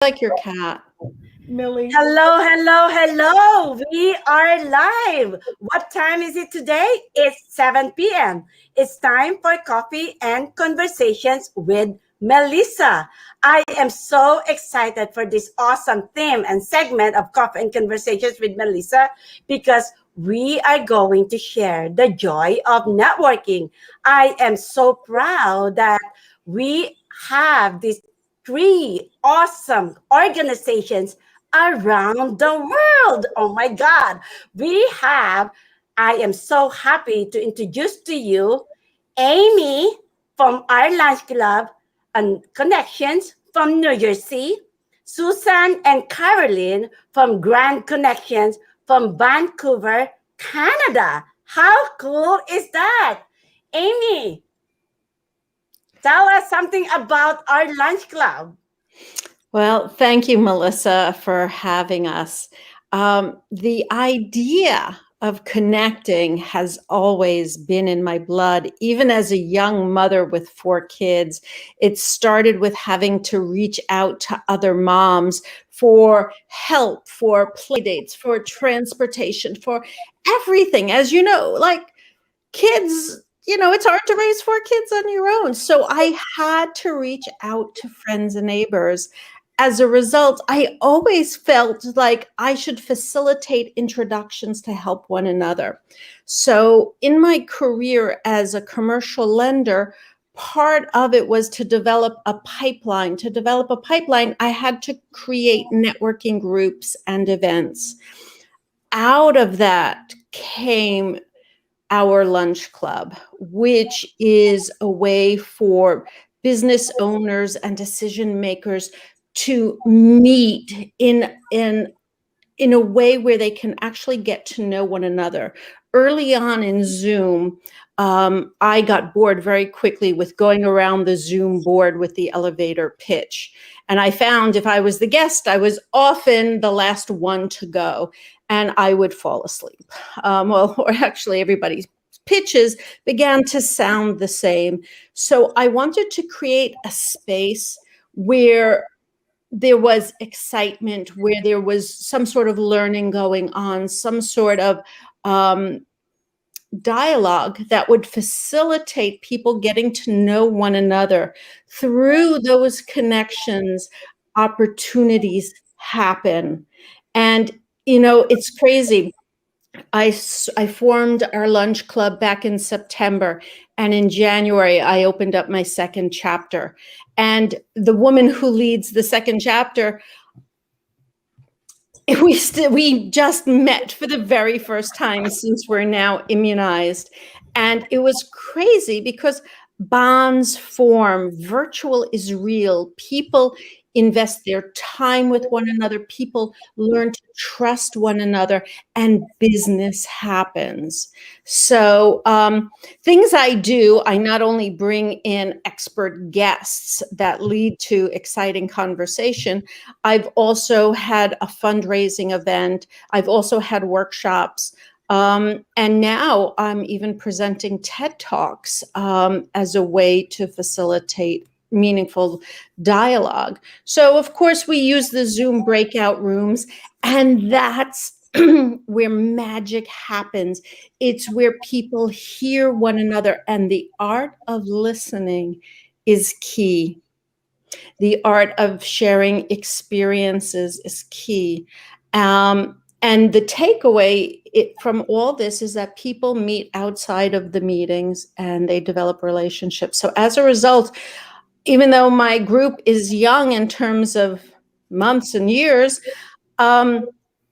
Like your cat. Millie. Hello, hello, hello. We are live. What time is it today? It's 7 p.m. It's time for coffee and conversations with Melissa. I am so excited for this awesome theme and segment of coffee and conversations with Melissa because we are going to share the joy of networking. I am so proud that we have these three awesome organizations around the world. Oh my God. I am so happy to introduce to you Amy from our lunch club and connections from New Jersey, Susan and Caroline from Grand Connections from Vancouver, Canada. How cool is that? Amy, tell us something about our lunch club. Well, thank you, Melissa, for having us. The idea of connecting has always been in my blood. Even as a young mother with 4 kids, it started with having to reach out to other moms for help, for play dates, for transportation, for everything. As you know, like kids, it's hard to raise 4 kids on your own. So I had to reach out to friends and neighbors. As a result, I always felt like I should facilitate introductions to help one another. So in my career as a commercial lender, part of it was to develop a pipeline. To develop a pipeline, I had to create networking groups and events. Out of that came our lunch club, which is a way for business owners and decision makers to meet in a way where they can actually get to know one another. Early on in Zoom, I got bored very quickly with going around the Zoom board with the elevator pitch. And I found if I was the guest, I was often the last one to go, and I would fall asleep. Or actually everybody's pitches began to sound the same. So I wanted to create a space where there was excitement, where there was some sort of learning going on, some sort of dialogue that would facilitate people getting to know one another. Through those connections, opportunities happen. And, it's crazy. I formed our lunch club back in September, and in January, I opened up my second chapter. And the woman who leads the second chapter, we just met for the very first time since we're now immunized. And it was crazy because bonds form, virtual is real. People invest their time with one another. People learn to trust one another, and business happens. So things I do, I not only bring in expert guests that lead to exciting conversation, I've also had a fundraising event. I've also had workshops. And now I'm even presenting TED Talks as a way to facilitate meaningful dialogue. So, of course, we use the Zoom breakout rooms, and that's where magic happens. It's where people hear one another, and the art of listening is key. The art of sharing experiences is key. And the takeaway from all this is that people meet outside of the meetings and they develop relationships. So as a result, even though my group is young in terms of months and years, I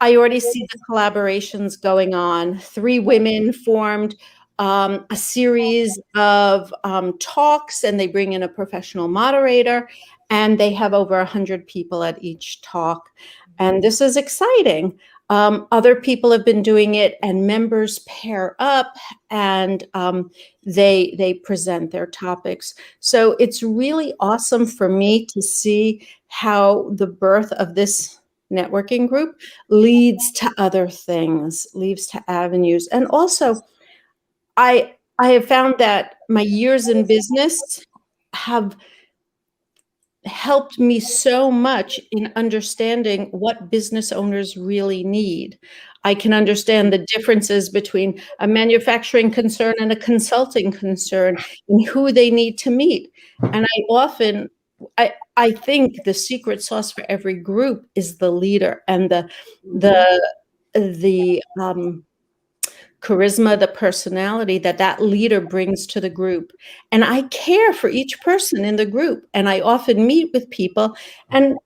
already see the collaborations going on. 3 women formed a series of talks, and they bring in a professional moderator, and they have over 100 people at each talk. And this is exciting. Other people have been doing it, and members pair up and they present their topics. So it's really awesome for me to see how the birth of this networking group leads to other things, leads to avenues. And also, I have found that my years in business have helped me so much in understanding what business owners really need. I can understand the differences between a manufacturing concern and a consulting concern and who they need to meet. And I think the secret sauce for every group is the leader and the charisma, the personality that leader brings to the group. And I care for each person in the group. And I often meet with people and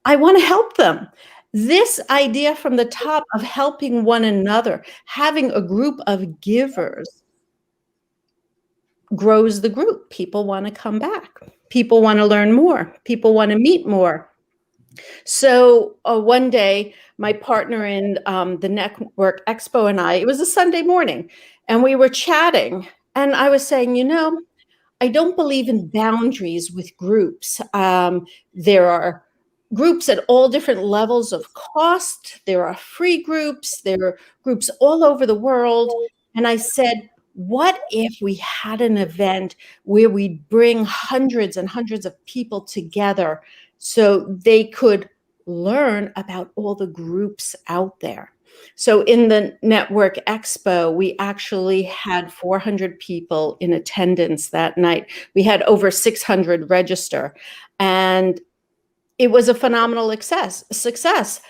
I want to help them. This idea from the top of helping one another, having a group of givers grows the group. People want to come back. People want to learn more. People want to meet more. So one day, my partner in the Network Expo and I, it was a Sunday morning, and we were chatting. And I was saying, I don't believe in boundaries with groups. There are groups at all different levels of cost. There are free groups. There are groups all over the world. And I said, what if we had an event where we bring hundreds and hundreds of people together so they could learn about all the groups out there? So in the Network Expo, we actually had 400 people in attendance that night. We had over 600 register, and it was a phenomenal success.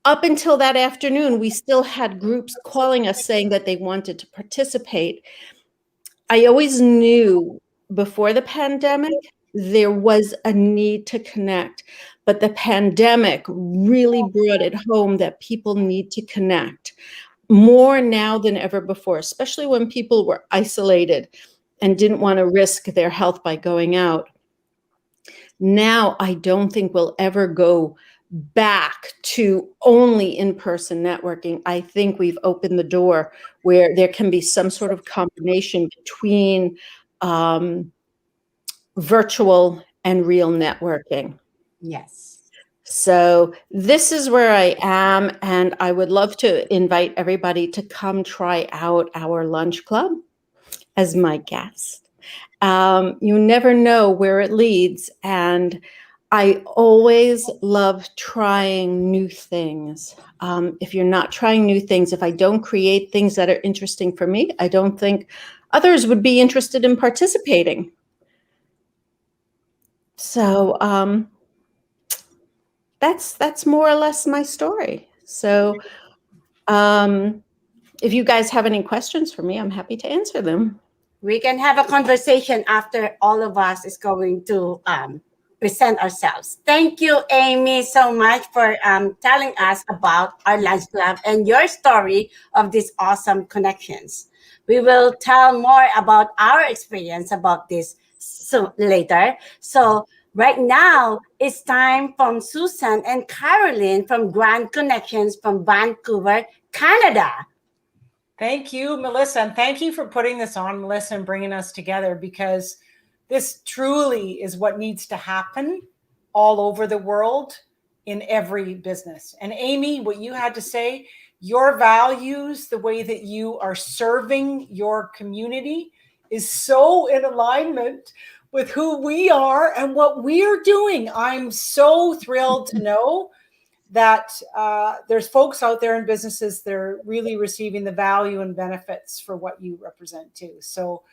Up until that afternoon, we still had groups calling us saying that they wanted to participate. I always knew before the pandemic, there was a need to connect, but the pandemic really brought it home that people need to connect more now than ever before, especially when people were isolated and didn't want to risk their health by going out. Now, I don't think we'll ever go back to only in-person networking. I think we've opened the door where there can be some sort of combination between virtual and real networking. Yes. So this is where I am, and I would love to invite everybody to come try out our lunch club as my guest. You never know where it leads, and I always love trying new things. If you're not trying new things, if I don't create things that are interesting for me, I don't think others would be interested in participating. So that's more or less my story. So if you guys have any questions for me, I'm happy to answer them. We can have a conversation after all of us is going to present ourselves. Thank you, Amy, so much for telling us about our lunch club and your story of these awesome connections. We will tell more about our experience about this later. So right now, it's time from Susan and Caroline from Grand Connections from Vancouver, Canada. Thank you, Melissa. And thank you for putting this on, Melissa, and bringing us together, because this truly is what needs to happen all over the world in every business. And Amy, what you had to say, your values, the way that you are serving your community is so in alignment with who we are and what we're doing. I'm so thrilled to know that there's folks out there in businesses that are really receiving the value and benefits for what you represent too. So,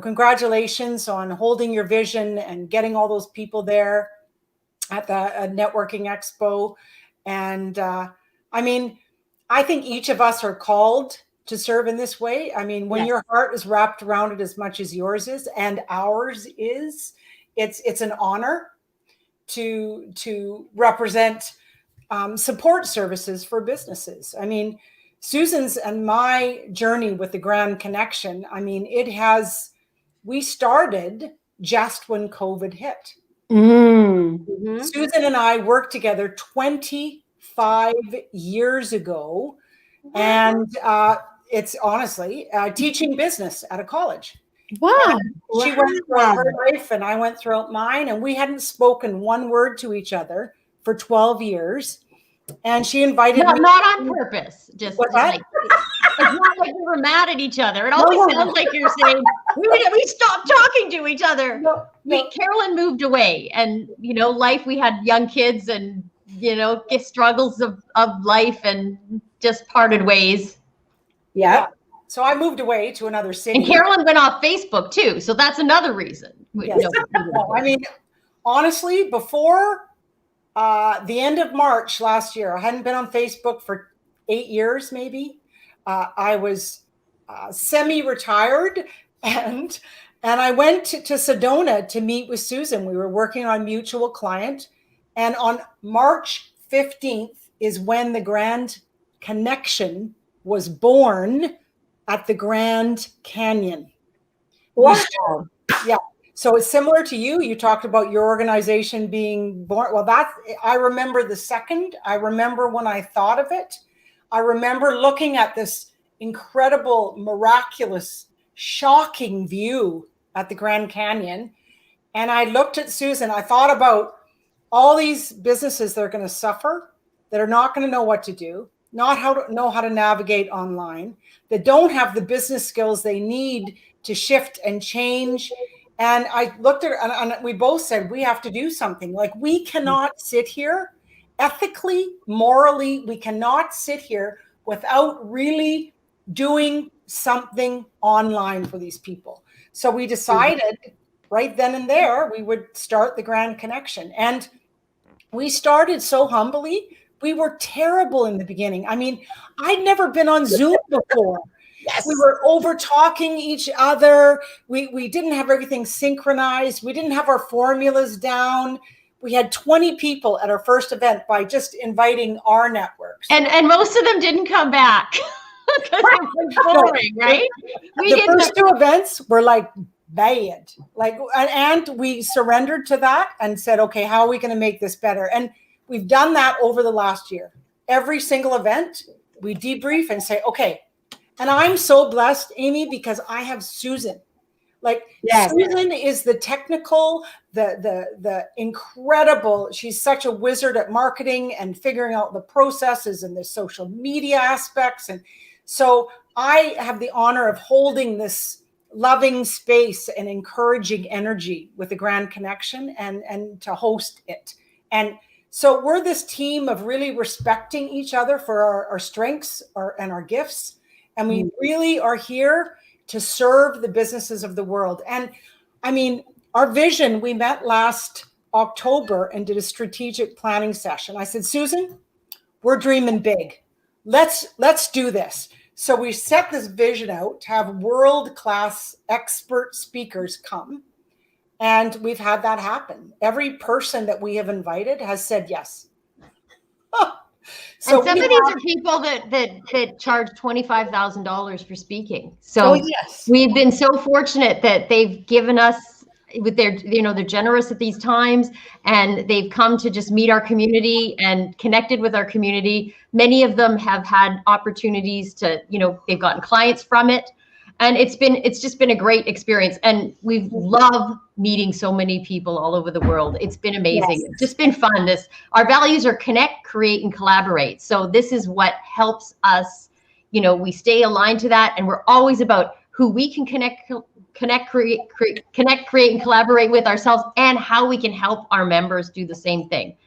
congratulations on holding your vision and getting all those people there at the Networking Expo. And I think each of us are called to serve in this way. I mean, when Yes. your heart is wrapped around it as much as yours is and ours is, it's an honor to represent support services for businesses. I mean, Susan's and my journey with the Grand Connection, we started just when COVID hit. Mm-hmm. Susan and I worked together 25 years ago. And it's honestly teaching business at a college. Wow. And she went throughout her life and I went throughout mine, and we hadn't spoken one word to each other for 12 years. And she invited me. Not on purpose. Just What's that? It's not like we were mad at each other. It always sounds like you're saying we stopped talking to each other. Carolyn moved away, and life. We had young kids, and struggles of life, and just parted ways. Yeah. So I moved away to another city. And Carolyn went off Facebook too, so that's another reason. Yes. I mean, honestly, before the end of March last year, I hadn't been on Facebook for 8 years, maybe. I was semi-retired, and I went to Sedona to meet with Susan. We were working on a mutual client, and on March 15th is when the Grand Connection was born at the Grand Canyon. Wow. Yeah. So it's similar to you. You talked about your organization being born. Well, I remember the second. I remember when I thought of it. I remember looking at this incredible, miraculous, shocking view at the Grand Canyon. And I looked at Susan. I thought about all these businesses that are going to suffer, that are not going to know what to do, not know how to navigate online, that don't have the business skills they need to shift and change. And I looked at her, and we both said, we have to do something. Like, we cannot sit here ethically, morally, we cannot sit here without really doing something online for these people. So we decided right then and there, we would start the Grand Connection. And we started so humbly. We were terrible in the beginning. I mean, I'd never been on Zoom before. Yes. We were over talking each other. We didn't have everything synchronized. We didn't have our formulas down. We had 20 people at our first event by just inviting our networks. And most of them didn't come back because it was boring, right? The first 2 events were like bad. And we surrendered to that and said, okay, how are we going to make this better? And we've done that over the last year. Every single event, we debrief and say, okay. And I'm so blessed, Amy, because I have Susan. Susan is the technical, the incredible. She's such a wizard at marketing and figuring out the processes and the social media aspects. And so I have the honor of holding this loving space and encouraging energy with the Grand Connection and to host it. And so we're this team of really respecting each other for our strengths and our gifts. And we really are here to serve the businesses of the world. And I mean, our vision, we met last October and did a strategic planning session. I said, Susan, we're dreaming big. Let's do this. So we set this vision out to have world-class expert speakers come. And we've had that happen. Every person that we have invited has said yes. So and some of these are people that charge $25,000 for speaking. So yes, we've been so fortunate that they've given us with their, they're generous at these times, and they've come to just meet our community and connected with our community. Many of them have had opportunities to, they've gotten clients from it. And it's just been a great experience. And we've loved meeting so many people all over the world. It's been amazing. Yes. It's just been fun. Our values are connect, create, and collaborate. So this is what helps us, we stay aligned to that. And we're always about who we can connect, create, and collaborate with ourselves, and how we can help our members do the same thing.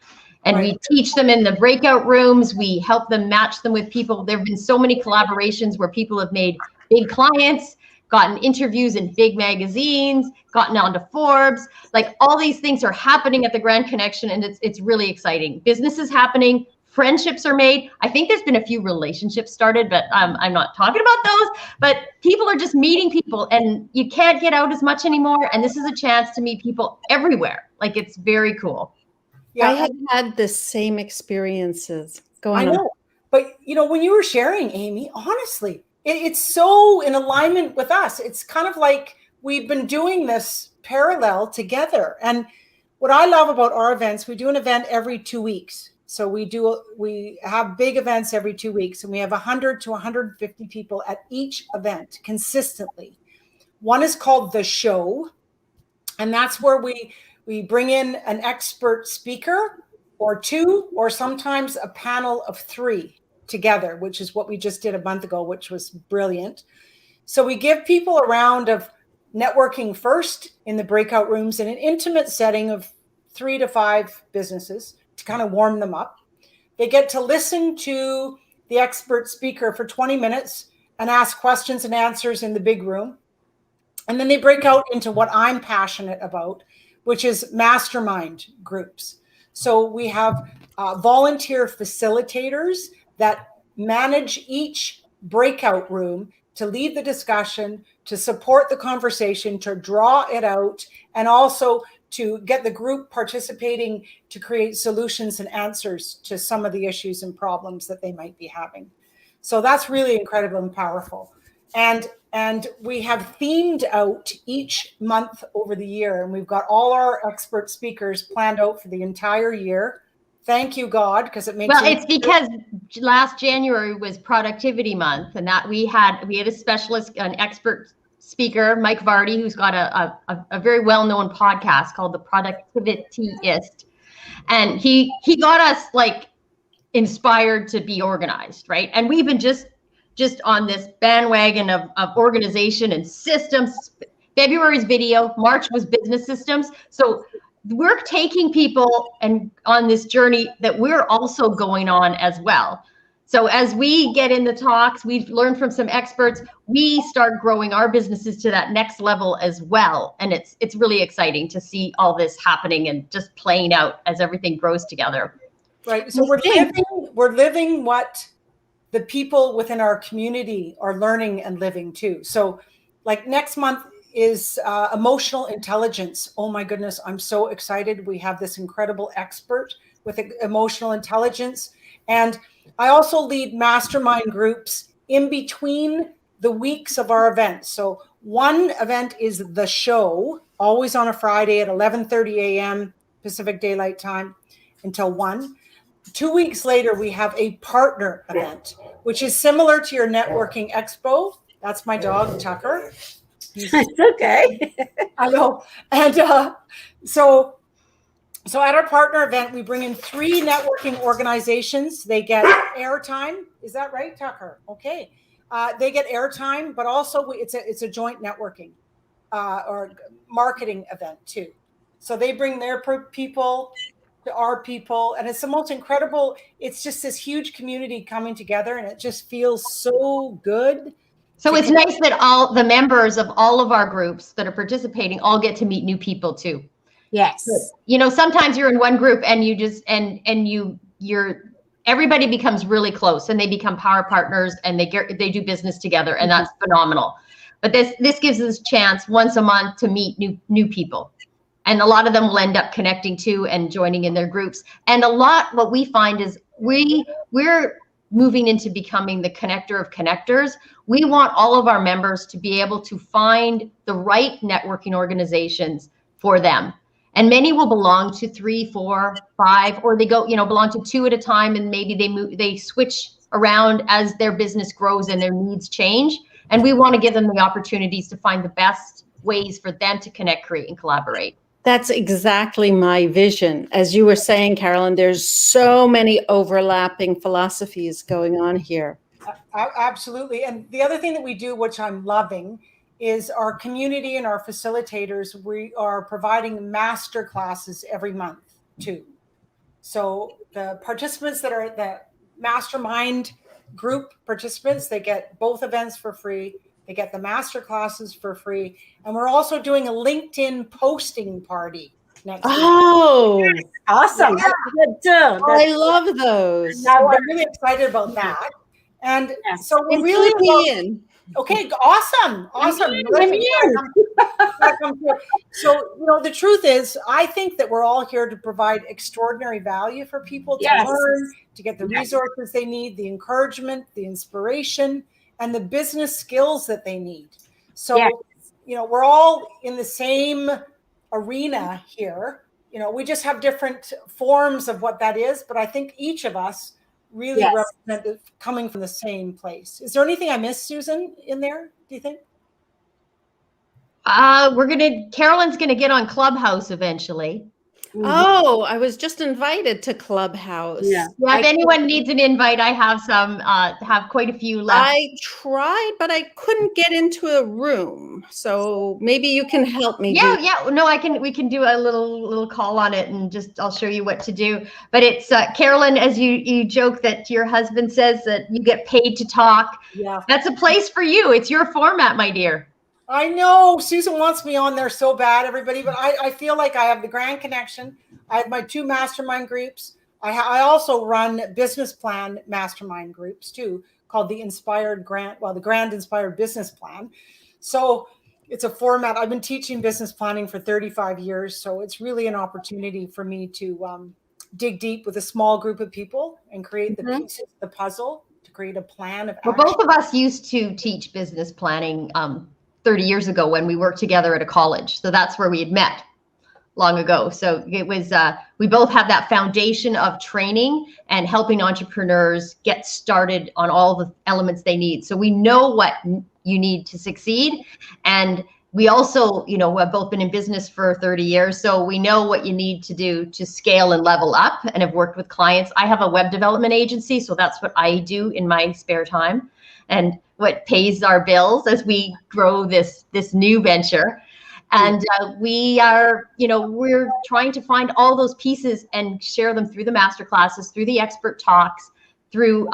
And we teach them in the breakout rooms. We help them match them with people. There have been so many collaborations where people have made big clients, gotten interviews in big magazines, gotten onto Forbes. Like, all these things are happening at the Grand Connection, and it's really exciting. Business is happening. Friendships are made. I think there's been a few relationships started, but I'm not talking about those. But people are just meeting people, and you can't get out as much anymore. And this is a chance to meet people everywhere. Like, it's very cool. Yeah, I have had the same experiences going on. I know. But, when you were sharing, Amy, honestly, it's so in alignment with us. It's kind of like we've been doing this parallel together. And what I love about our events, we do an event every 2 weeks. So we have big events every 2 weeks, and we have 100 to 150 people at each event consistently. One is called The Show, and that's where we bring in an expert speaker or 2, or sometimes a panel of 3. together, which is what we just did a month ago, which was brilliant. So we give people a round of networking first in the breakout rooms in an intimate setting of 3 to 5 businesses to kind of warm them up. They get to listen to the expert speaker for 20 minutes and ask questions and answers in the big room. And then they break out into what I'm passionate about, which is mastermind groups. So we have volunteer facilitators that manage each breakout room to lead the discussion, to support the conversation, to draw it out, and also to get the group participating to create solutions and answers to some of the issues and problems that they might be having. So that's really incredible and powerful. And we have themed out each month over the year, and we've got all our expert speakers planned out for the entire year. Thank you, God, because it makes it's because last January was Productivity Month, and that we had a specialist, an expert speaker, Mike Vardy, who's got a very well-known podcast called The Productivityist, and he got us like inspired to be organized, right? And we've been just on this bandwagon of organization and systems. February's video, March was business systems. So we're taking people and on this journey that we're also going on as well. So as we get in the talks, we've learned from some experts, we start growing our businesses to that next level as well. And it's really exciting to see all this happening and just playing out as everything grows together. Right. So we're living what the people within our community are learning and living too. So like next month is emotional intelligence. Oh my goodness, I'm so excited. We have this incredible expert with emotional intelligence. And I also lead mastermind groups in between the weeks of our events. So one event is the show, always on a Friday at 11:30 a.m. Pacific Daylight Time until 1. 2 weeks later, we have a partner event, which is similar to your networking expo. That's my dog, Tucker. It's okay. I know. And so at our partner event, we bring in 3 networking organizations. They get airtime. Is that right, Tucker? Okay. They get airtime, but also it's a joint networking or marketing event too. So they bring their people to our people, and it's the most incredible. It's just this huge community coming together, and it just feels so good. So it's nice that all the members of all of our groups that are participating all get to meet new people too. Yes. You know, sometimes you're in one group and you just everybody becomes really close and they become power partners and they do business together, and that's phenomenal. But this gives us a chance once a month to meet new people. And a lot of them will end up connecting to and joining in their groups. And what we find is we're moving into becoming the connector of connectors. We want all of our members to be able to find the right networking organizations for them. And many will belong to 3, 4, 5, or they go, belong to 2 at a time, and maybe they switch around as their business grows and their needs change. And we want to give them the opportunities to find the best ways for them to connect, create, and collaborate. That's exactly my vision. As you were saying, Carolyn, there's so many overlapping philosophies going on here. Absolutely. And the other thing that we do, which I'm loving, is our community and our facilitators. We are providing master classes every month too. So the participants that are at the mastermind group participants, they get both events for free. They get the master classes for free. And we're also doing a LinkedIn posting party next week. Oh, Awesome. Yeah. That's good too. I love those. Now I'm really excited about that. And so we're really Include me in. okay, awesome. So, the truth is, I think that we're all here to provide extraordinary value for people to learn, to get the resources they need, the encouragement, the inspiration, and the business skills that they need. So, we're all in the same arena here. We just have different forms of what that is, but I think each of us really represent coming from the same place. Is there anything I missed, Susan, in there, do you think? Carolyn's gonna get on Clubhouse eventually. Oh, I was just invited to Clubhouse. Yeah. Yeah, if anyone needs an invite, I have some, have quite a few left. I tried, but I couldn't get into a room. So maybe you can help me. Yeah, do yeah. No, we can do a little call on it and just, I'll show you what to do. But it's, Carolyn, as you joke that your husband says that you get paid to talk. Yeah. That's a place for you. It's your format, my dear. I know Susan wants me on there so bad, everybody, but I feel like I have the Grand Connection. I have my 2 mastermind groups. I also run business plan mastermind groups too, called the Grand Inspired Business Plan. So it's a format. I've been teaching business planning for 35 years. So it's really an opportunity for me to dig deep with a small group of people and create the pieces of the puzzle to create a plan of action. Well, both of us used to teach business planning 30 years ago when we worked together at a college. So that's where we had met long ago. So it was, we both have that foundation of training and helping entrepreneurs get started on all the elements they need. So we know what you need to succeed. And we also, have both been in business for 30 years. So we know what you need to do to scale and level up, and have worked with clients. I have a web development agency. So that's what I do in my spare time, and what pays our bills as we grow this new venture. And we are, we're trying to find all those pieces and share them through the masterclasses, through the expert talks, through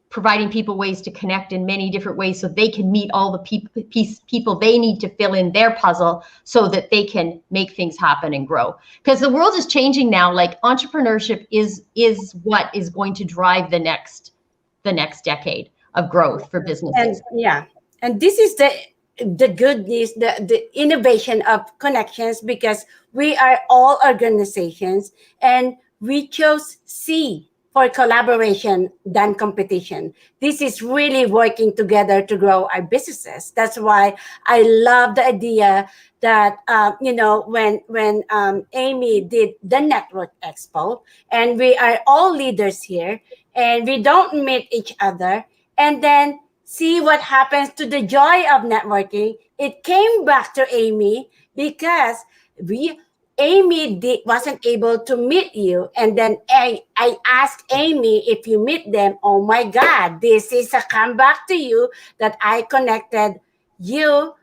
providing people ways to connect in many different ways, so they can meet all the people they need to fill in their puzzle, so that they can make things happen and grow. Because the world is changing now. Like, entrepreneurship is what is going to drive the next decade of growth for businesses. And this is the good news, the innovation of connections, because we are all organizations and we chose C for collaboration than competition. This is really working together to grow our businesses. That's why I love the idea that when Amy did the Network Expo, and we are all leaders here, and we don't meet each other, and then see what happens to the joy of networking. It came back to Amy because Amy wasn't able to meet you. And then I asked Amy if you meet them. Oh my God, this is a comeback to you that I connected you,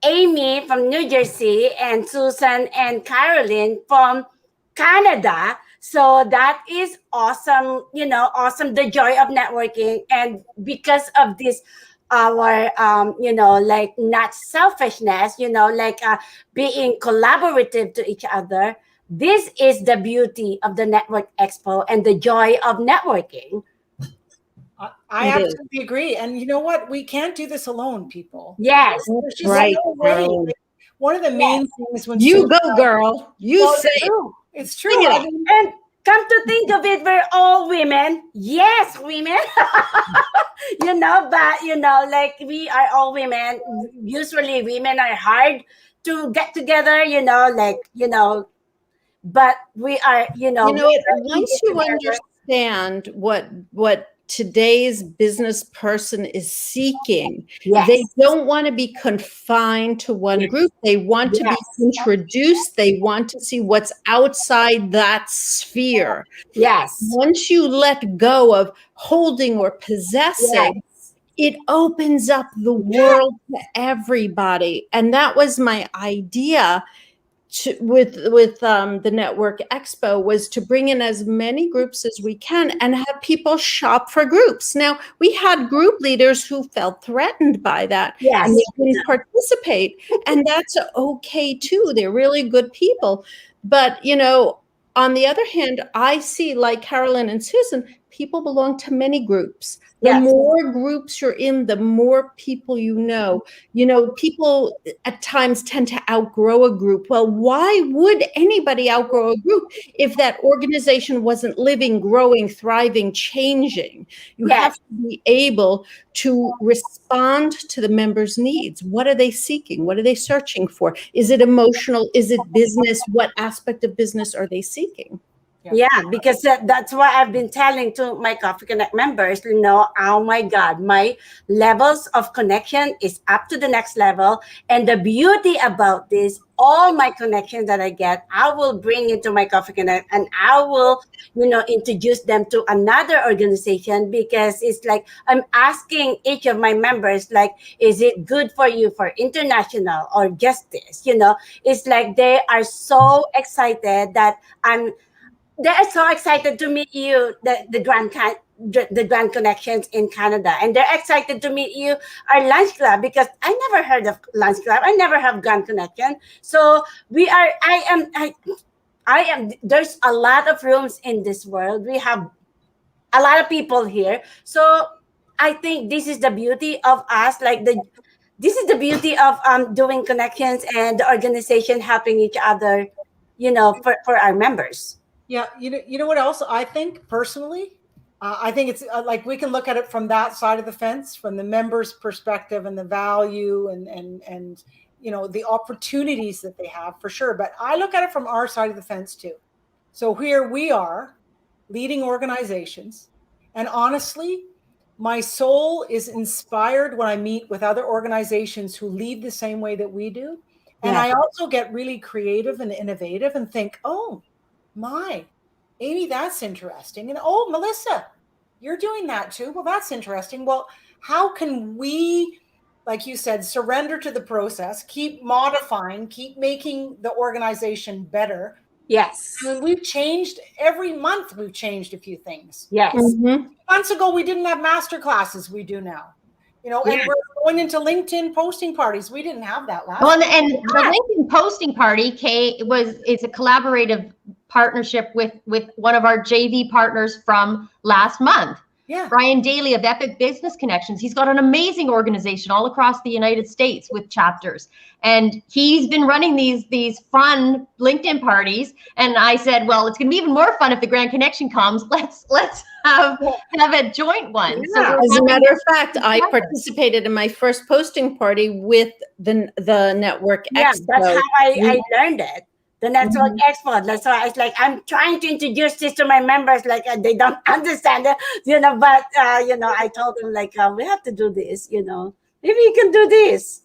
Amy from New Jersey, and Susan and Carolyn from Canada. So that is awesome, awesome, the joy of networking. And because of this, our, not selfishness, being collaborative to each other, this is the beauty of the Network Expo and the joy of networking. I absolutely agree. And you know what? We can't do this alone, people. Yes. Right. One of the main things when you go, girl, you say it. It's true. And come to think of it, we're all women. Yes, women. But we are all women. Usually women are hard to get together, but we are, once you understand what today's business person is seeking, they don't want to be confined to one group. They want to be introduced. They want to see what's outside that sphere. Yes. Once you let go of holding or possessing, it opens up the world to everybody. And that was my idea with the Network Expo, was to bring in as many groups as we can and have people shop for groups. Now, we had group leaders who felt threatened by that, and they didn't participate, and that's okay too. They're really good people. But, on the other hand, I see, like Carolyn and Susan, people belong to many groups. The more groups you're in, the more people you know. People at times tend to outgrow a group. Well, why would anybody outgrow a group if that organization wasn't living, growing, thriving, changing? You have to be able to respond to the members' needs. What are they seeking? What are they searching for? Is it emotional? Is it business? What aspect of business are they seeking? Yeah, because that's why I've been telling to my Coffee Connect members, oh my God, my levels of connection is up to the next level. And the beauty about this, all my connections that I get, I will bring into my Coffee Connect, and I will, introduce them to another organization, because it's like I'm asking each of my members, like, is it good for you for international or justice? It's like they are so excited that they're so excited to meet you, the Grand Connections in Canada, and they're excited to meet you, our Lunch Club, because I never heard of Lunch Club. I never have Grand Connection. So we are. I am. There's a lot of rooms in this world. We have a lot of people here. So I think this is the beauty of us. This is the beauty of doing connections and the organization helping each other. For our members. Yeah, you know what else I think personally? I think it's like we can look at it from that side of the fence, from the members' perspective and the value and the opportunities that they have, for sure. But I look at it from our side of the fence too. So here we are leading organizations, and honestly, my soul is inspired when I meet with other organizations who lead the same way that we do. And Yeah. I also get really creative and innovative and think, oh, my, Amy, that's interesting. And oh, Melissa, you're doing that too. Well, that's interesting. Well, how can we, like you said, surrender to the process, keep modifying, keep making the organization better? Yes. I mean, we've changed every month. We've changed a few things. Yes. Mhm. Months ago, we didn't have master classes. We do now. And Yeah. we're going into LinkedIn posting parties. We didn't have that last Well, year. and the LinkedIn posting party, Kay, is a collaborative partnership with one of our JV partners from last month. Yeah. Brian Daly of Epic Business Connections. He's got an amazing organization all across the United States with chapters. And he's been running these fun LinkedIn parties. And I said, well, it's going to be even more fun if the Grand Connection comes. Let's have a joint one. Yeah. So we're As a having- matter of fact, I participated in my first posting party with the Network Yeah, Expo. that's how I learned it. The Network Expo. That's why it's like I'm trying to introduce this to my members, like they don't understand it, But I told them like we have to do this, Maybe you can do this.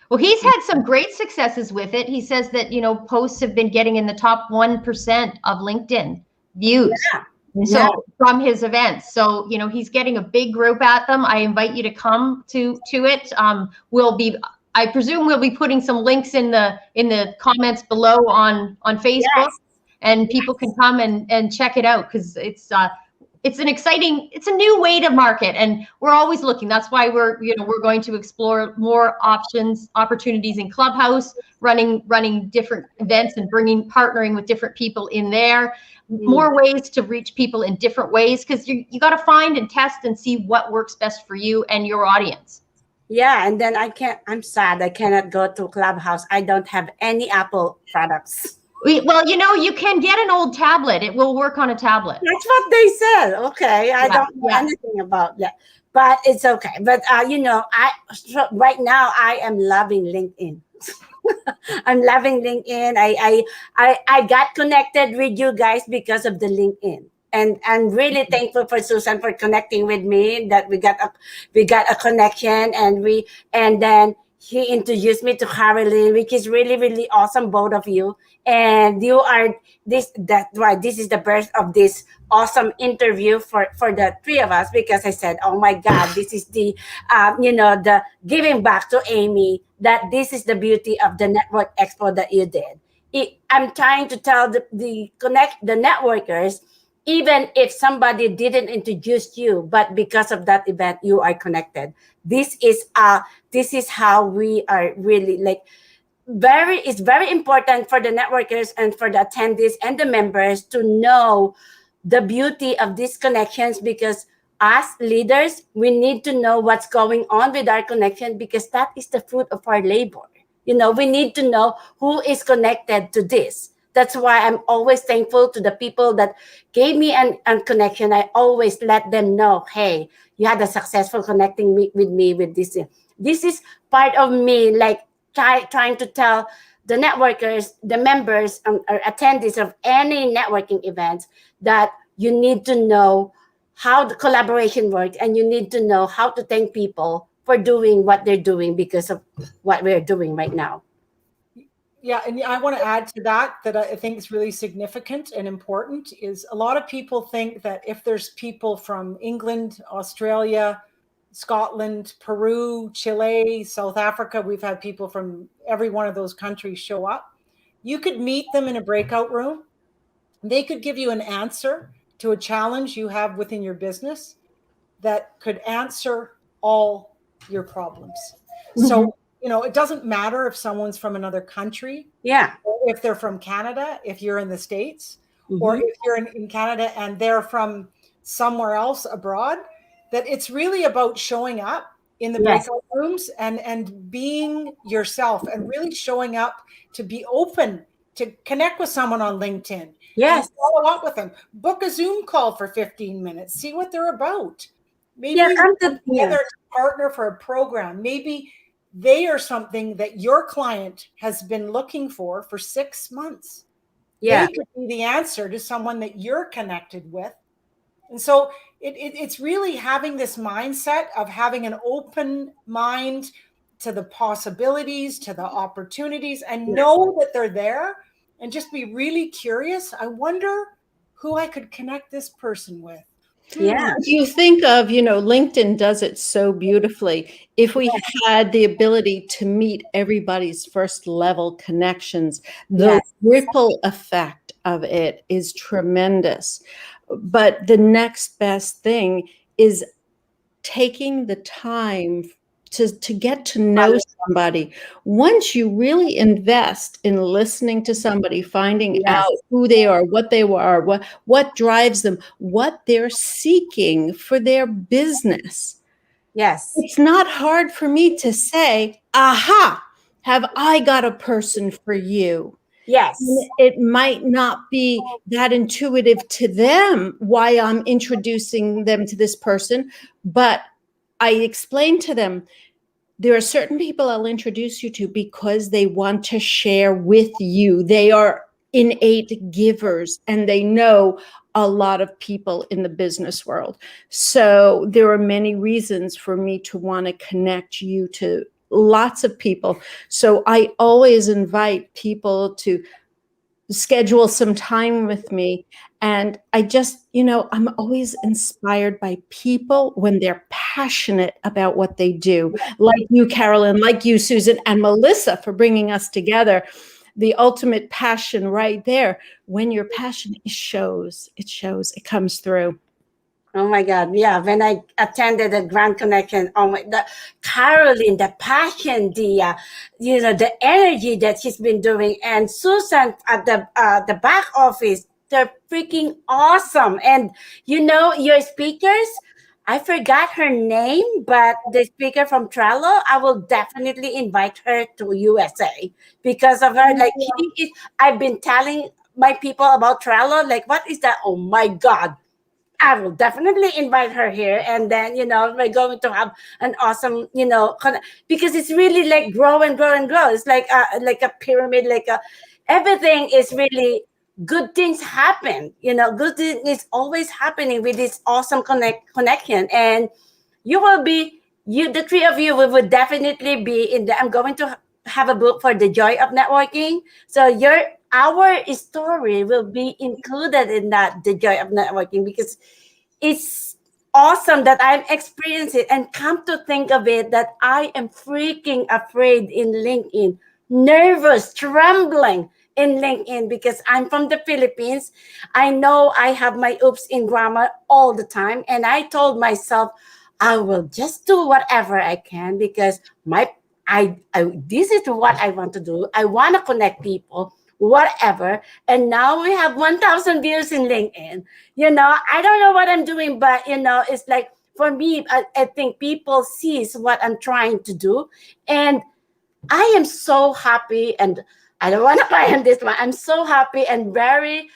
Well, he's had some great successes with it. He says that, posts have been getting in the top 1% of LinkedIn views. Yeah. So from his events. So, he's getting a big group at them. I invite you to come to it. I presume we'll be putting some links in the comments below on Facebook, Yes. and people can come and check it out, because it's a new way to market, and we're always looking. That's why we're going to explore more opportunities in Clubhouse, running different events and partnering with different people in there, more ways to reach people in different ways, because you got to find and test and see what works best for you and your audience. Yeah, and then I'm sad I cannot go to Clubhouse. I don't have any Apple products. Well, you can get an old tablet. It will work on a tablet. That's what they said. Okay, I don't know anything about that, but it's okay. But right now I am loving LinkedIn. I'm loving LinkedIn. I got connected with you guys because of the LinkedIn. And I'm really thankful for Susan for connecting with me, that we got a connection, and then he introduced me to Caroline, which is really, really awesome, both of you. And you are that's why this is the birth of this awesome interview for the three of us, because I said, oh my God, this is the the giving back to Amy, that this is the beauty of the Network Expo that you did. I'm trying to tell the networkers, even if somebody didn't introduce you, but because of that event, you are connected. This is how we are really it's very important for the networkers and for the attendees and the members to know the beauty of these connections, because as leaders, we need to know what's going on with our connection, because that is the fruit of our labor. We need to know who is connected to this. That's why I'm always thankful to the people that gave me an connection. I always let them know, hey, you had a successful connecting with me with this. This is part of me, trying to tell the networkers, the members, or attendees of any networking events, that you need to know how the collaboration works, and you need to know how to thank people for doing what they're doing because of what we're doing right now. Yeah, and I want to add to that I think is really significant and important is a lot of people think that if there's people from England, Australia, Scotland, Peru, Chile, South Africa, we've had people from every one of those countries show up. You could meet them in a breakout room. They could give you an answer to a challenge you have within your business that could answer all your problems. So, it doesn't matter if someone's from another country. Yeah. Or if they're from Canada, if you're in the States, or if you're in Canada and they're from somewhere else abroad, that it's really about showing up in the breakout rooms and being yourself and really showing up to be open to connect with someone on LinkedIn. Yes. Follow up with them. Book a Zoom call for 15 minutes. See what they're about. Maybe come together to partner for a program. Maybe they are something that your client has been looking for 6 months. Yeah. They could be the answer to someone that you're connected with. And so it's really having this mindset of having an open mind to the possibilities, to the opportunities, and know that they're there, and just be really curious. I wonder who I could connect this person with. Yeah. If you think of, LinkedIn does it so beautifully. If we had the ability to meet everybody's first level connections, the ripple effect of it is tremendous. But the next best thing is taking the time to get to know somebody. Once you really invest in listening to somebody, finding out who they are, what they are, what drives them, what they're seeking for their business. Yes. It's not hard for me to say, aha, have I got a person for you? Yes. It might not be that intuitive to them why I'm introducing them to this person, but I explain to them, there are certain people I'll introduce you to because they want to share with you. They are innate givers and they know a lot of people in the business world. So there are many reasons for me to want to connect you to lots of people. So I always invite people to schedule some time with me. And I just, I'm always inspired by people when they're passionate about what they do. Like you, Carolyn, like you, Susan, and Melissa for bringing us together. The ultimate passion right there. When you're passionate, it shows, it comes through. Oh my God. Yeah. When I attended the Grand Connection, the Caroline, the passion, the energy that she's been doing, and Susan at the back office, they're freaking awesome. And your speakers, I forgot her name, but the speaker from Trello, I will definitely invite her to USA because of her. Like I've been telling my people about Trello. Like, what is that? Oh my God. I will definitely invite her here, and then we're going to have an awesome because it's really like grow and grow and grow. It's like a pyramid, everything is really good things happen. Good thing is always happening with this awesome connection, and the three of you will definitely be in I'm going to have a book for the joy of networking. So our story will be included in that, the joy of networking, because it's awesome that I'm experiencing it. And come to think of it, that I am freaking afraid in LinkedIn, nervous, trembling in LinkedIn, because I'm from the Philippines. I know I have my oops in grammar all the time. And I told myself, I will just do whatever I can, because this is what I want to do. I want to connect people, whatever. And now we have 1,000 views in LinkedIn. I don't know what I'm doing, but it's like, for me, I think people sees what I'm trying to do. And I am so happy, and I don't want to cry on this one. I'm so happy and very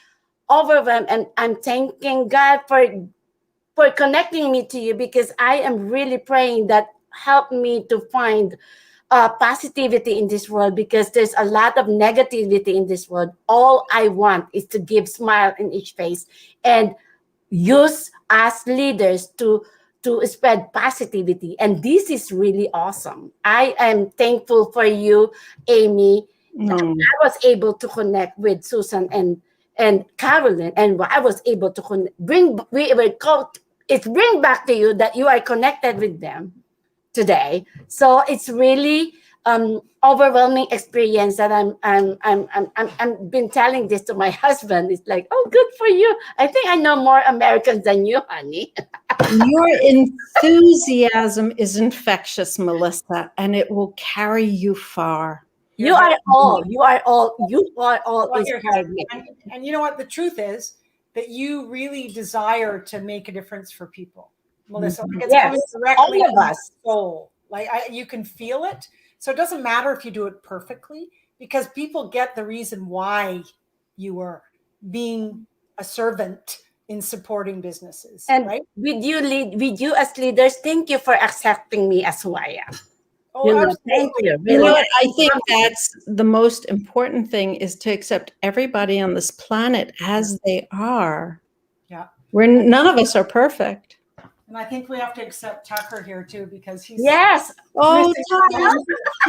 overwhelmed. And I'm thanking God for connecting me to you, because I am really praying that help me to find positivity in this world, because there's a lot of negativity in this world. All I want is to give smile in each face and use as leaders to spread positivity. And this is really awesome. I am thankful for you, Amy. Mm. I was able to connect with Susan and Carolyn, and I was able to bring back to you that you are connected with them today. So it's really overwhelming experience that I'm been telling this to my husband. It's like, oh, good for you. I think I know more Americans than you, honey. Your enthusiasm is infectious, Melissa, and it will carry you far. You are all Well, inspired me. and you know what? The truth is that you really desire to make a difference for people, Melissa. Like it's Yes, coming directly all of from your us. soul. Like you can feel it. So it doesn't matter if you do it perfectly, because people get the reason why you are being a servant in supporting businesses, And right? with you as leaders, thank you for accepting me as who I am. Oh, You know, absolutely. thank you. You Really. know what? I think that's the most important thing, is to accept everybody on this planet as they are. Yeah. None of us are perfect. And I think we have to accept Tucker here too, because he's Yes. Oh, missing-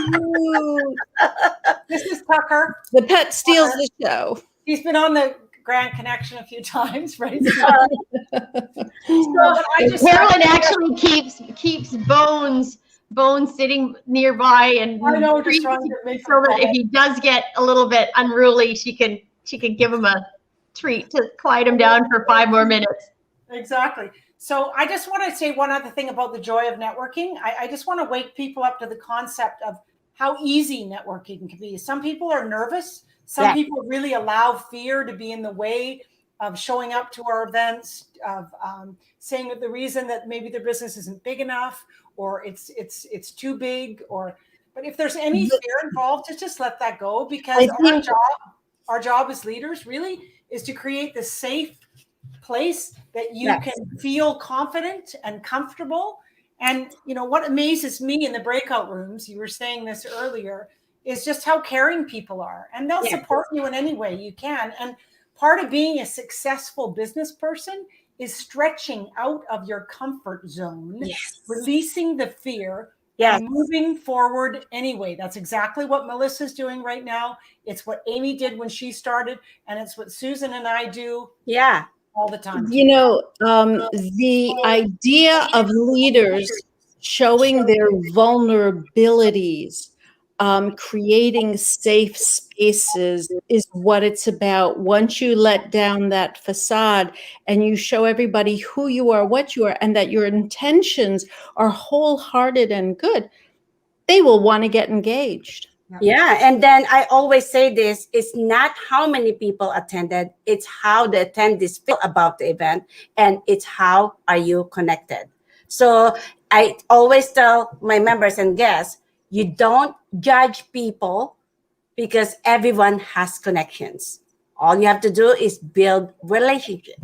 cute. This is Tucker. The pet steals the show. He's been on the Grand Connection a few times, right? So, So, but I just Carolyn actually keeps Bones sitting nearby, and I know, just treats trying him to make so that him if he does get a little bit unruly, she can give him a treat to quiet him down for 5 more minutes. Exactly. So I just want to say one other thing about the joy of networking. I just want to wake people up to the concept of how easy networking can be. Some people are nervous. Some Yeah. people really allow fear to be in the way of showing up to our events, of saying that the reason that maybe their business isn't big enough, or it's too big, but if there's any fear involved, just let that go, because our job as leaders really is to create this safe place that you Yes. can feel confident and comfortable. And you know what amazes me in the breakout rooms, you were saying this earlier, is just how caring people are, and they'll Yes. support you in any way you can. And part of being a successful business person is stretching out of your comfort zone, Yes. releasing the fear, Yes. and moving forward anyway. That's exactly what Melissa's doing right now. It's what Amy did when she started, and it's what Susan and I do Yeah. all the time. You know, the idea of leaders showing their vulnerabilities, creating safe spaces, is what it's about. Once you let down that facade and you show everybody who you are, what you are, and that your intentions are wholehearted and good, they will want to get engaged. Yeah. And then I always say this, it's not how many people attended, it's how the attendees feel about the event, and it's how are you connected. So I always tell my members and guests, you don't judge people, because everyone has connections. All you have to do is build relationship.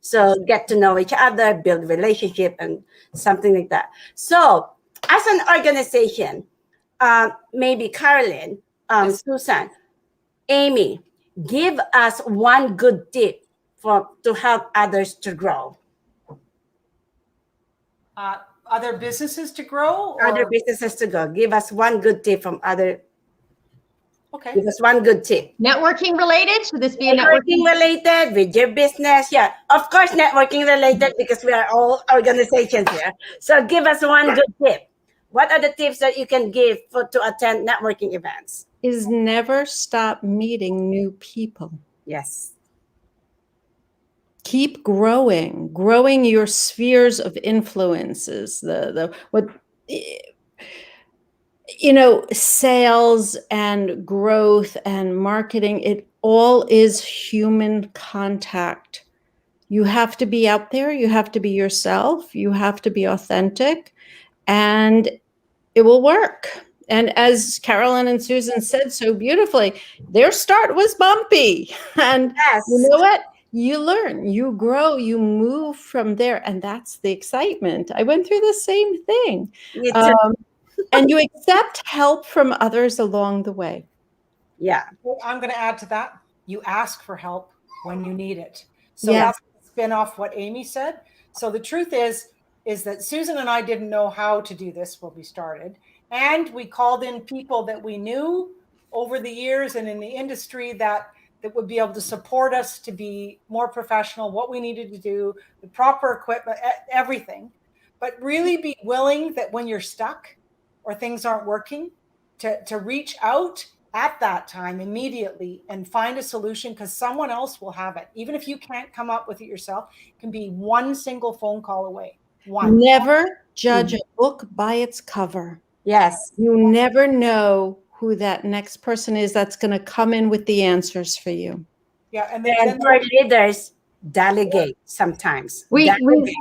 So get to know each other, build relationship, and something like that. So as an organization, maybe Carolyn, Susan, Amy, give us one good tip to help others to grow. Other businesses to grow, or Other businesses to go. Give us one good tip from other. okay. Give us one good tip. Networking related? Should this be a Networking related with your business? Yeah, of course, networking related, because we are all organizations here. So give us one good tip. What are the tips that you can give to attend networking events? Is never stop meeting new people. Yes. Keep growing your spheres of influences. Sales and growth and marketing, it all is human contact. You have to be out there. You have to be yourself. You have to be authentic, and it will work. And as Carolyn and Susan said so beautifully, their start was bumpy. And Yes. you know what? You learn, you grow, you move from there. And that's the excitement. I went through the same thing. Me too. And you accept help from others along the way. Yeah. I'm going to add to that. You ask for help when you need it. So Yes. that's a spin off what Amy said. So the truth is that Susan and I didn't know how to do this when we started. And we called in people that we knew over the years and in the industry that would be able to support us to be more professional, what we needed to do, the proper equipment, everything. But really be willing that when you're stuck or things aren't working, to reach out at that time immediately and find a solution, because someone else will have it. Even if you can't come up with it yourself, it can be one single phone call away. One. Never judge a book by its cover. Yes. You never know who that next person is that's going to come in with the answers for you. Yeah, and And for leaders, delegate sometimes. Delegate.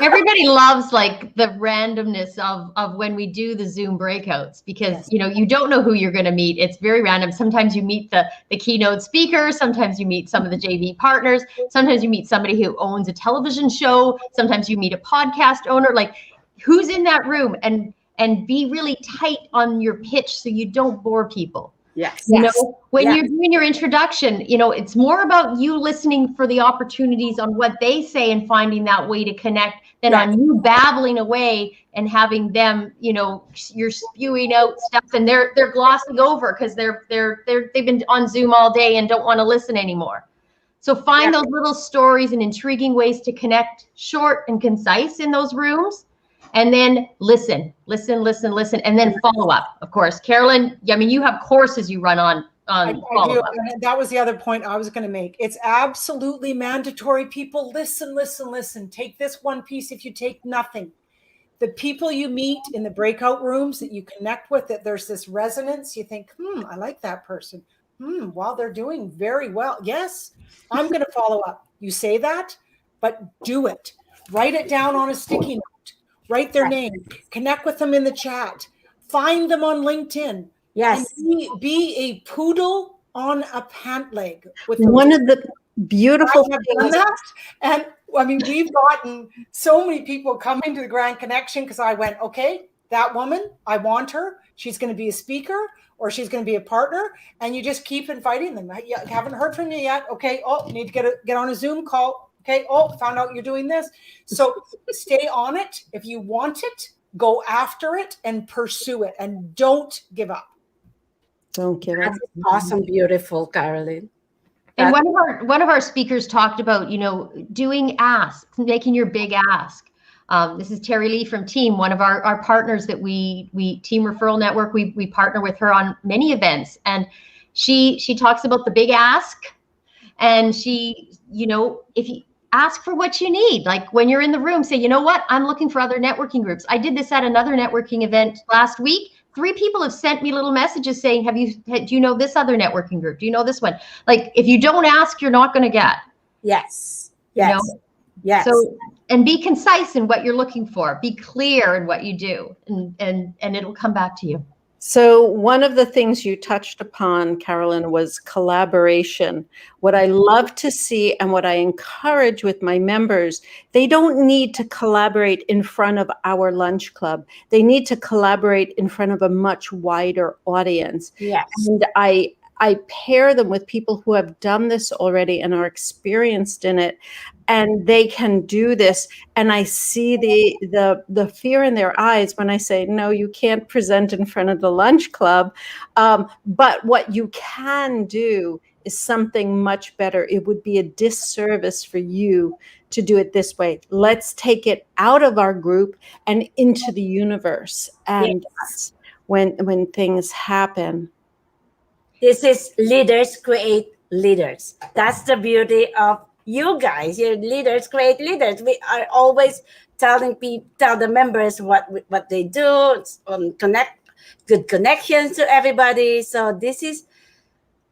Everybody loves like the randomness of when we do the Zoom breakouts, because you don't know who you're going to meet. It's very random. Sometimes you meet the keynote speaker, sometimes you meet some of the JV partners, sometimes you meet somebody who owns a television show, sometimes you meet a podcast owner. Like, who's in that room, and be really tight on your pitch so you don't bore people. Yes. You know, when Yeah. you're doing your introduction, it's more about you listening for the opportunities on what they say and finding that way to connect than on you babbling away and having them, you're spewing out stuff and they're glossing over because they've been on Zoom all day and don't want to listen anymore. So find those little stories and intriguing ways to connect, short and concise in those rooms. And then listen, and then follow up. Of course, Carolyn, you have courses you run on I do. follow up. And that was the other point I was going to make. It's absolutely mandatory. People, listen. Take this one piece if you take nothing. The people you meet in the breakout rooms that you connect with, that there's this resonance, you think, I like that person. Wow, they're doing very well. Yes, I'm going to follow up. You say that, but do it. Write it down on a sticky note. Write their name, connect with them in the chat, find them on LinkedIn. Yes. And be a poodle on a pant leg. With One of the beautiful things. And we've gotten so many people coming to the Grand Connection because I went, okay, that woman, I want her. She's going to be a speaker or she's going to be a partner. And you just keep inviting them. I haven't heard from you yet. Okay. Oh, need to get on a Zoom call. Okay. Oh, found out you're doing this. So stay on it. If you want it, go after it and pursue it, and don't give up. Don't give up. That's awesome, beautiful, Carolyn. And one of our speakers talked about, doing asks, making your big ask. This is Terry Lee from Team, one of our partners that we Team Referral Network. We partner with her on many events, and she talks about the big ask, and she, if you ask for what you need, like when you're in the room, say, you know what, I'm looking for other networking groups. I did this at another networking event last week. 3 people have sent me little messages saying, do you know this other networking group? Do you know this one? Like, if you don't ask, you're not going to get. Yes. Yes. Yes. So, and be concise in what you're looking for. Be clear in what you do, and it'll come back to you. So one of the things you touched upon, Carolyn, was collaboration. What I love to see and what I encourage with my members, they don't need to collaborate in front of our lunch club. They need to collaborate in front of a much wider audience. Yes. And I pair them with people who have done this already and are experienced in it, and they can do this. And I see the fear in their eyes when I say, no, you can't present in front of the lunch club. But what you can do is something much better. It would be a disservice for you to do it this way. Let's take it out of our group and into the universe. And when things happen. This is leaders create leaders. That's the beauty of you guys. Your leaders create leaders. We are always tell the members what they do, connect good connections to everybody. So this is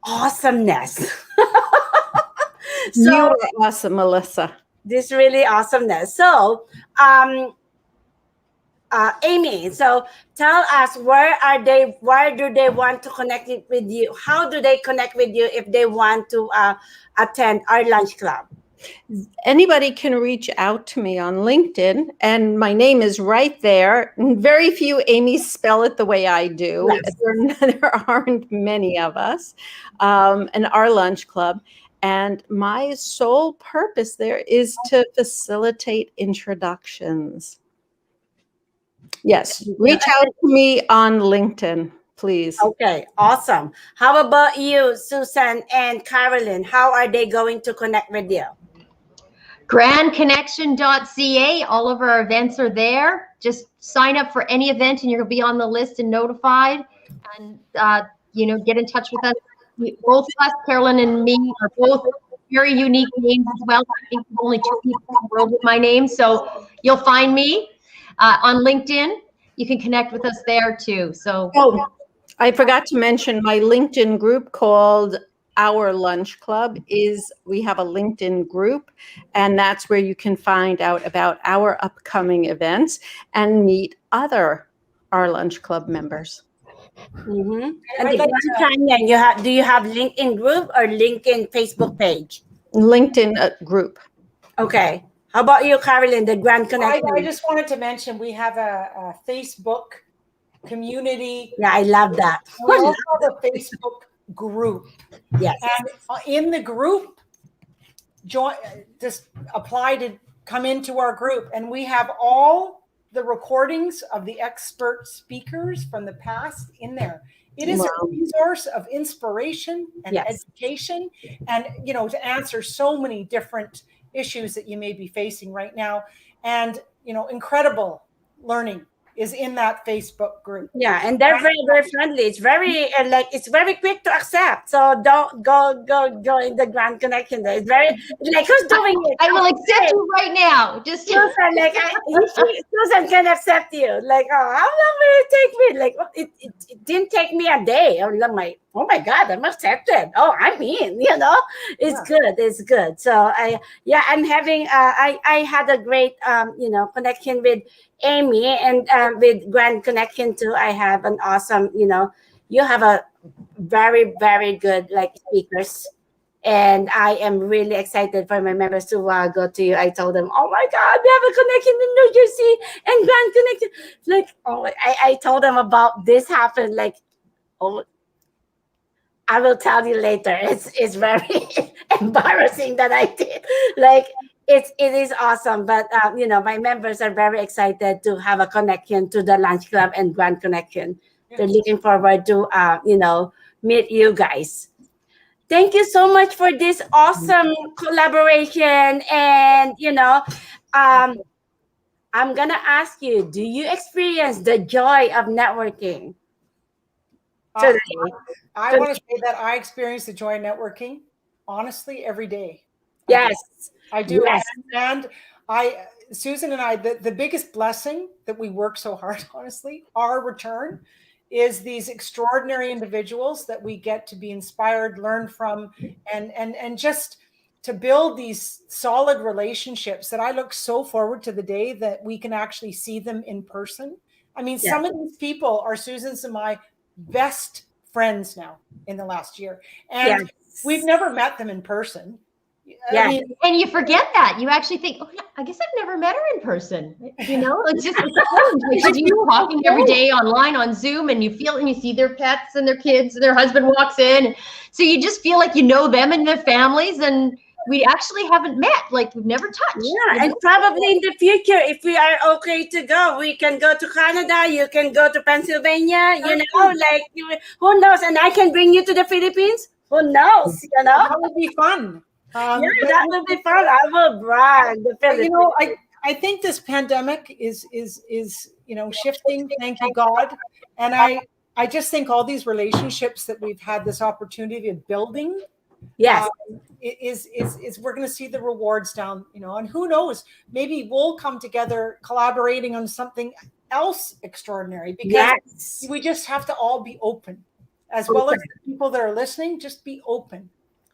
awesomeness. You are awesome, Melissa. This really awesomeness. So Amy, so tell us, where do they want to connect with you? How do they connect with you if they want to attend our lunch club? Anybody can reach out to me on LinkedIn, and my name is right there. And very few Amy's spell it the way I do. Yes. There aren't many of us, and our lunch club. And my sole purpose there is to facilitate introductions. Yes, reach out to me on LinkedIn, please. Okay, awesome. How about you, Susan and Carolyn? How are they going to connect with you? Grandconnection.ca. All of our events are there. Just sign up for any event and you'll be on the list and notified. And, get in touch with us. Both of us, Carolyn and me, are both very unique names as well. I think there's only 2 people in the world with my name. So you'll find me on LinkedIn. You can connect with us there too. So, I forgot to mention my LinkedIn group called Our Lunch Club. We have a LinkedIn group, and that's where you can find out about our upcoming events and meet other Our Lunch Club members. Mm-hmm. And the Grand Canyon, do you have LinkedIn group or LinkedIn Facebook page? LinkedIn group. Okay. How about you, Carolyn, the Grand Connection? I just wanted to mention we have a Facebook community. Yeah, I love that. We also have a Facebook group. Yes. And in the group, just apply to come into our group. And we have all the recordings of the expert speakers from the past in there. It is a resource of inspiration and education, and to answer so many different issues that you may be facing right now. And incredible learning is in that Facebook group. Yeah, and they're very, very friendly. It's very it's very quick to accept. So don't go in the Grand Connection. It's very who's doing it? I will accept you right now. Just Susan, Susan can accept you. How long will it take me? It didn't take me a day. I'm like, oh my God, I'm accepted. Oh, I'm in. It's good. It's good. So I'm having. I had a great connection with Amy, and with Grand Connection too. I have an awesome. You have a very, very good speakers. And I am really excited for my members to go to you. I told them, oh my God, we have a connection in New Jersey and Grand Connection. I told them about this happened. I will tell you later. It's very embarrassing that I did. It is awesome. But my members are very excited to have a connection to the Lunch Club and Grand Connection. They're looking forward to meet you guys. Thank you so much for this awesome collaboration. And, I'm going to ask you, do you experience the joy of networking today? I want to say that I experience the joy of networking, honestly, every day. Yes. I do. Yes. And Susan and I, the biggest blessing that we work so hard, honestly, our return is these extraordinary individuals that we get to be inspired, learn from, and just to build these solid relationships that I look so forward to the day that we can actually see them in person. I mean, some of these people are Susan's and my best friends now in the last year. And we've never met them in person. Yeah. I mean, and you forget that. You actually think, oh, yeah, I guess I've never met her in person. It's just you're talking every day online on Zoom, and you feel and you see their pets and their kids, and their husband walks in. So you just feel like you know them and their families, and we actually haven't met, we've never touched. Yeah, and probably in the future, if we are okay to go, we can go to Canada, you can go to Pennsylvania, who knows? And I can bring you to the Philippines. Who knows? That would be fun. That would be fun. I will brag. I think this pandemic is shifting. Thank you, God. And I just think all these relationships that we've had this opportunity of building, is we're going to see the rewards down. And who knows? Maybe we'll come together, collaborating on something else extraordinary. Because we just have to all be open, as well as the people that are listening. Just be open.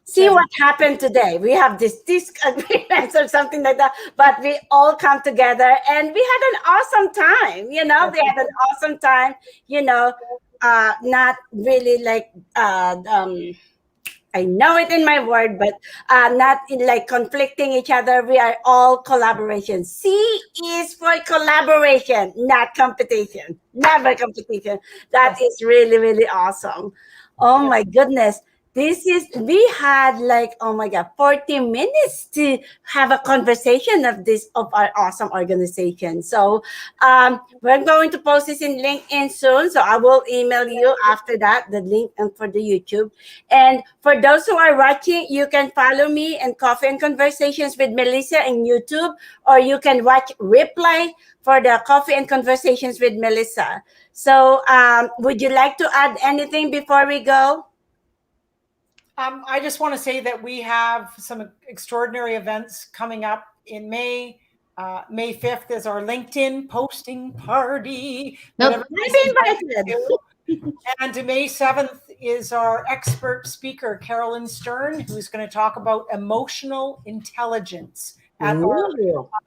See what happened today. We have this disagreements or something like that, but we all come together and we had an awesome time. We had an awesome time. Not really I know it in my word, but not in like conflicting each other. We are all collaboration. C is for collaboration, not competition. Never competition. That is really, really awesome. Oh my goodness. We had like, oh my God, 40 minutes to have a conversation of our awesome organization. So we're going to post this in LinkedIn soon. So I will email you after that, the link and for the YouTube. And for those who are watching, you can follow me and Coffee and Conversations with Melissa in YouTube, or you can watch replay for the Coffee and Conversations with Melissa. So would you like to add anything before we go? I just want to say that we have some extraordinary events coming up in May. May 5th is our LinkedIn posting party. Nope. And May 7th is our expert speaker, Carolyn Stern, who's going to talk about emotional intelligence at our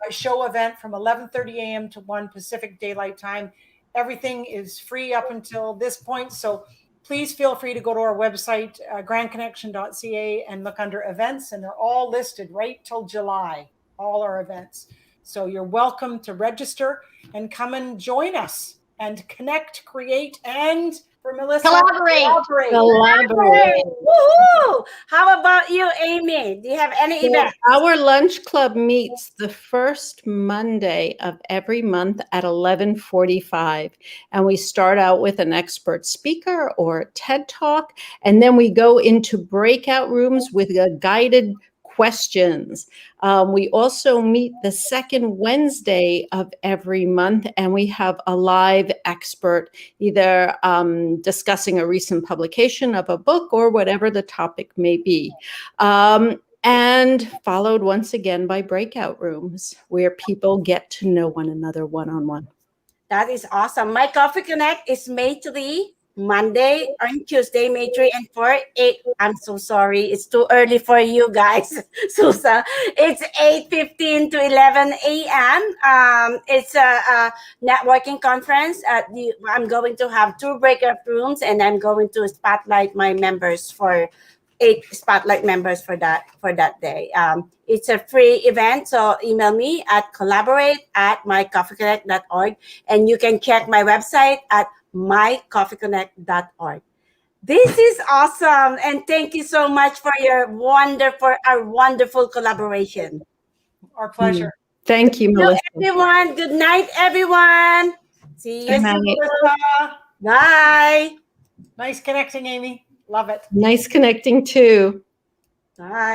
show event from 11:30 a.m. to 1 Pacific Daylight Time. Everything is free up until this point. So please feel free to go to our website, grandconnection.ca, and look under events, and they're all listed right till July, all our events. So you're welcome to register and come and join us and connect, create, and for Melissa, Collaborate. Woohoo! How about you, Amy? Do you have any events? Our lunch club meets the first Monday of every month at 11:45, and we start out with an expert speaker or a TED Talk, and then we go into breakout rooms with guided questions. We also meet the second Wednesday of every month, and we have a live expert, either discussing a recent publication of a book or whatever the topic may be. And followed once again by breakout rooms where people get to know one another one-on-one. That is awesome. My Coffee Connect is May 3, Monday and Tuesday, May 3 and 4. I'm so sorry. It's too early for you guys, Susan. It's 8:15 to 11 a.m. It's a networking conference. I'm going to have 2 breakout rooms, and I'm going to spotlight my members for 8 spotlight members for that day. It's a free event, so email me at collaborate@mycoffeeconnect.org, and you can check my website at mycoffeeconnect.org. This is awesome, and thank you so much for our wonderful collaboration. Our pleasure. Thank you, Melissa. Everyone, good night, everyone. See you Good night. soon. Melissa. Bye. Nice connecting, Amy. Love it. Nice connecting too. Bye.